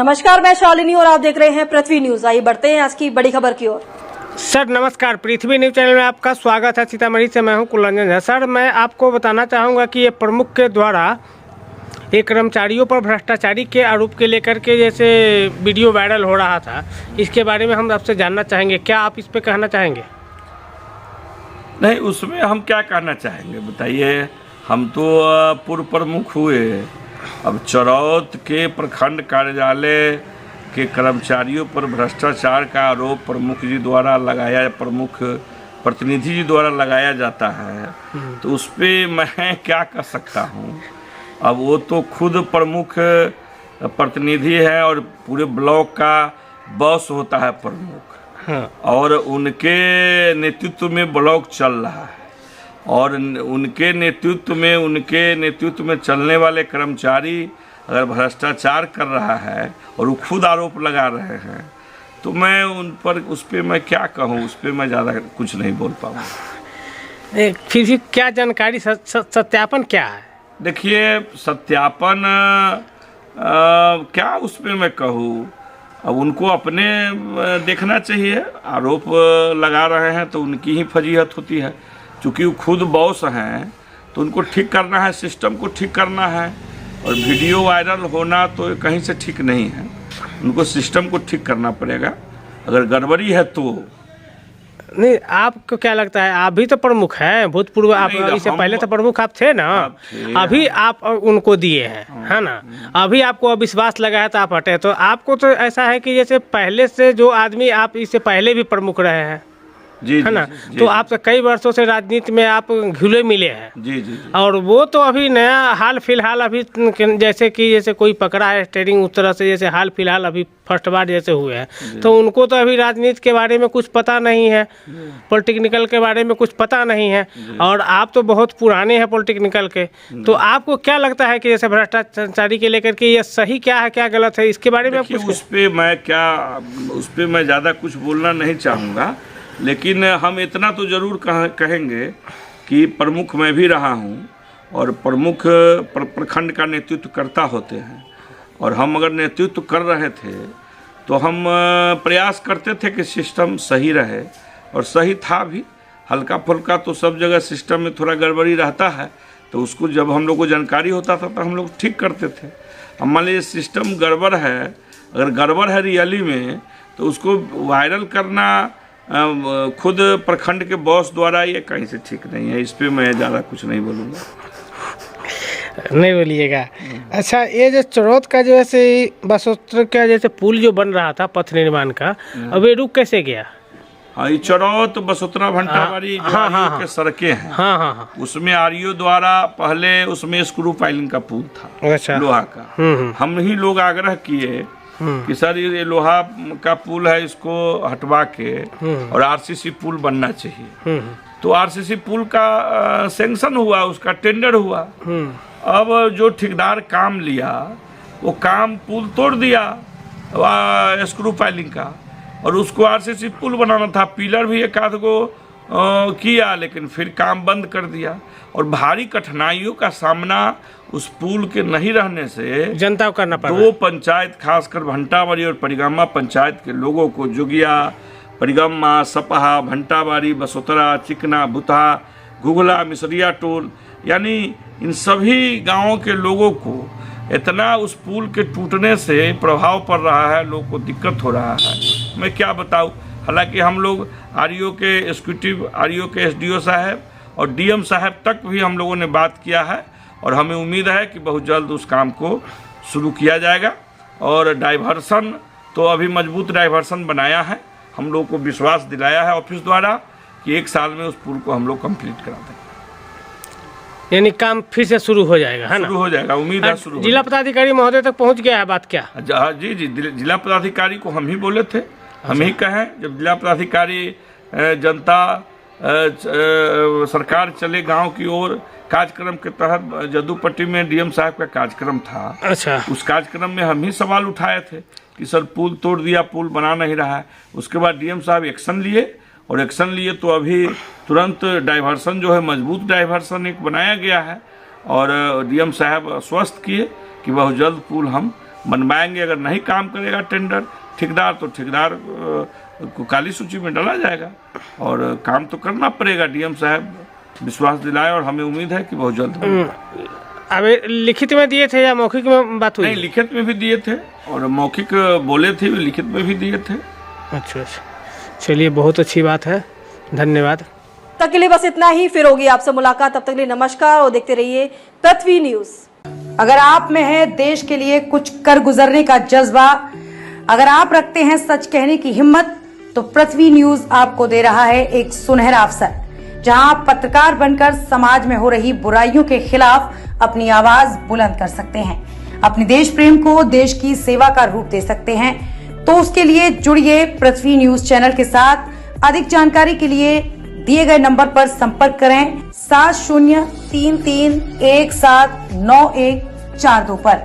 नमस्कार, मैं शालिनी और आप देख रहे हैं पृथ्वी न्यूज। आइए बढ़ते हैं आज की बड़ी खबर की ओर। सर नमस्कार, पृथ्वी न्यूज चैनल में आपका स्वागत है। सीतामढ़ी से मैं हूं कुलरंजन झा। सर मैं आपको बताना चाहूँगा कि ये प्रमुख के द्वारा एक कर्मचारियों पर भ्रष्टाचारी के आरोप के लेकर के जैसे वीडियो वायरल हो रहा था, इसके बारे में हम आपसे जानना चाहेंगे, क्या आप इस पे कहना चाहेंगे? नहीं, उसमें हम क्या कहना चाहेंगे बताइए। हम तो पूर्व प्रमुख हुए, अब चरौत के प्रखंड कार्यालय के कर्मचारियों पर भ्रष्टाचार का आरोप प्रमुख जी द्वारा लगाया, प्रमुख प्रतिनिधि जी द्वारा लगाया जाता है, तो उस पर मैं क्या कर सकता हूँ। अब वो तो खुद प्रमुख प्रतिनिधि है और पूरे ब्लॉक का बॉस होता है प्रमुख। हाँ। और उनके नेतृत्व में ब्लॉक चल रहा है और उनके नेतृत्व में चलने वाले कर्मचारी अगर भ्रष्टाचार कर रहा है और वो खुद आरोप लगा रहे हैं, तो मैं उस पर मैं क्या कहूँ, उस पर मैं ज़्यादा कुछ नहीं बोल पाऊँगा। फिर भी क्या जानकारी, सत्यापन क्या है? देखिए, सत्यापन क्या उस पर मैं कहूँ। अब उनको अपने देखना चाहिए, आरोप लगा रहे हैं तो उनकी ही फजीहत होती है। चूँकि वो खुद बॉस हैं तो उनको ठीक करना है, सिस्टम को ठीक करना है, और वीडियो वायरल होना तो कहीं से ठीक नहीं है। उनको सिस्टम को ठीक करना पड़ेगा, अगर गड़बड़ी है तो। नहीं, आपको क्या लगता है? आप भी तो प्रमुख हैं, भूतपूर्व, आप इससे पहले तो प्रमुख आप थे ना, अभी आप उनको दिए हैं, है ना? अभी आपको अविश्वास लगा है तो आप हटे। तो आपको तो ऐसा है कि जैसे पहले से जो आदमी, आप इससे पहले भी प्रमुख रहे हैं, जी, है ना? जी, तो आप तो कई वर्षों से राजनीति में आप घुले मिले हैं। जी, जी, और वो तो अभी नया हाल फिलहाल अभी जैसे कोई पकड़ा है स्टेरिंग, उस तरह से जैसे हाल फिलहाल अभी फर्स्ट बार जैसे हुए हैं, तो उनको तो अभी राजनीति के बारे में कुछ पता नहीं है, पॉलिटेक्निकल के बारे में कुछ पता नहीं है, और आप तो बहुत पुराने हैं पॉलिटेक्निकल के। तो आपको क्या लगता है कि जैसे भ्रष्टाचारी के लेकर के ये सही क्या है, क्या गलत है, इसके बारे में आप कुछ? उस पर मैं ज़्यादा कुछ बोलना नहीं चाहूँगा, लेकिन हम इतना तो ज़रूर कहेंगे कि प्रमुख मैं भी रहा हूँ और प्रमुख प्रखंड का नेतृत्व करता होते हैं, और हम अगर नेतृत्व कर रहे थे तो हम प्रयास करते थे कि सिस्टम सही रहे, और सही था भी। हल्का फुल्का तो सब जगह सिस्टम में थोड़ा गड़बड़ी रहता है, तो उसको जब हम लोग को जानकारी होता था तो हम लोग ठीक करते थे। अब मान लीजिए सिस्टम गड़बड़ है, अगर गड़बड़ है रियली में, तो उसको वायरल करना खुद प्रखंड के बॉस द्वारा, ये कहीं से ठीक नहीं है। इस पे मैं ज़्यादा कुछ नहीं बोलूँगा। नहीं बोलिएगा। अच्छा, ये जो चरौत का जो ऐसे बसोत्र का जैसे पुल जो बन रहा था पथ निर्माण का, अब ये रुक कैसे गया? हाँ, ये चरौत बसोतरा भंटावारी के सड़कें हैं। हाँ। उसमें आरईओ द्वारा पहले उसमें स्क्रू पाइलिंग का पुल था, अच्छा, लोहा का। हम ही लोग आग्रह किए कि सर ये लोहा का पुल है, इसको हटवा के और आरसीसी पुल बनना चाहिए। तो आरसीसी पुल का सैंक्शन हुआ, उसका टेंडर हुआ। अब जो ठेकेदार काम लिया वो काम पुल तोड़ दिया स्क्रू पाइलिंग का, और उसको आरसीसी पुल बनाना था। पिलर भी एक आध को किया, लेकिन फिर काम बंद कर दिया, और भारी कठिनाइयों का सामना उस पुल के नहीं रहने से जनता को करना पड़ा। 2 पंचायत, खासकर भंटावारी और परिगम्मा पंचायत के लोगों को, जोगिया, परिगम्मा, सपहा, भंटावारी, बसोतरा, चिकना, बुतहा, घुघला, मिसरिया टोल, यानी इन सभी गांवों के लोगों को इतना उस पुल के टूटने से प्रभाव पड़ रहा है, लोगों को दिक्कत हो रहा है। मैं क्या बताऊं। हालांकि हम लोग आरईओ के एग्जीक्यूटिव, आरईओ के एसडीओ साहब और डीएम साहब तक भी हम लोगों ने बात किया है, और हमें उम्मीद है कि बहुत जल्द उस काम को शुरू किया जाएगा। और डाइवर्सन तो अभी मजबूत डाइवर्सन बनाया है, हम लोग को विश्वास दिलाया है ऑफिस द्वारा कि 1 साल में उस पुल को हम लोग कंप्लीट करा देंगे। यानी काम फिर से शुरू हो जाएगा, है ना? शुरू हो जाएगा, उम्मीद है शुरू। जिला पदाधिकारी महोदय तक पहुंच गया है बात क्या? जी, जिला पदाधिकारी को हम ही बोले थे, हम ही कहें। जब जिला पदाधिकारी जनता सरकार चले गांव की ओर कार्यक्रम के तहत जदूपट्टी में डीएम साहब का कार्यक्रम था। अच्छा। उस कार्यक्रम में हम ही सवाल उठाए थे कि सर पुल तोड़ दिया, पुल बना नहीं रहा है। उसके बाद डीएम साहब एक्शन लिए, और एक्शन लिए तो अभी तुरंत डाइवर्सन जो है, मजबूत डाइवर्सन एक बनाया गया है, और डीएम साहब आश्वस्त किए कि बहुत जल्द पुल हम बनवाएंगे। अगर नहीं काम करेगा टेंडर ठेकेदार तो ठेकेदार को काली सूची में डाला जाएगा और काम तो करना पड़ेगा। डीएम साहब विश्वास दिलाए और हमें उम्मीद है कि बहुत जल्द होगा। अभी लिखित में दिए थे या मौखिक में बात हुई? नहीं, लिखित में भी दिए थे और मौखिक बोले थे, लिखित में भी दिए थे। अच्छा, चलिए बहुत अच्छी बात है, धन्यवाद। तक के लिए बस इतना ही, फिर होगी आपसे मुलाकात। तब तक के लिए नमस्कार और देखते रहिए पृथ्वी न्यूज। अगर आप में है देश के लिए कुछ कर गुजरने का जज्बा, अगर आप रखते हैं सच कहने की हिम्मत, तो पृथ्वी न्यूज आपको दे रहा है एक सुनहरा अवसर, जहां आप पत्रकार बनकर समाज में हो रही बुराइयों के खिलाफ अपनी आवाज बुलंद कर सकते हैं, अपने देश प्रेम को देश की सेवा का रूप दे सकते हैं। तो उसके लिए जुड़िए पृथ्वी न्यूज चैनल के साथ। अधिक जानकारी के लिए दिए गए नंबर पर संपर्क करें 7033179142 पर।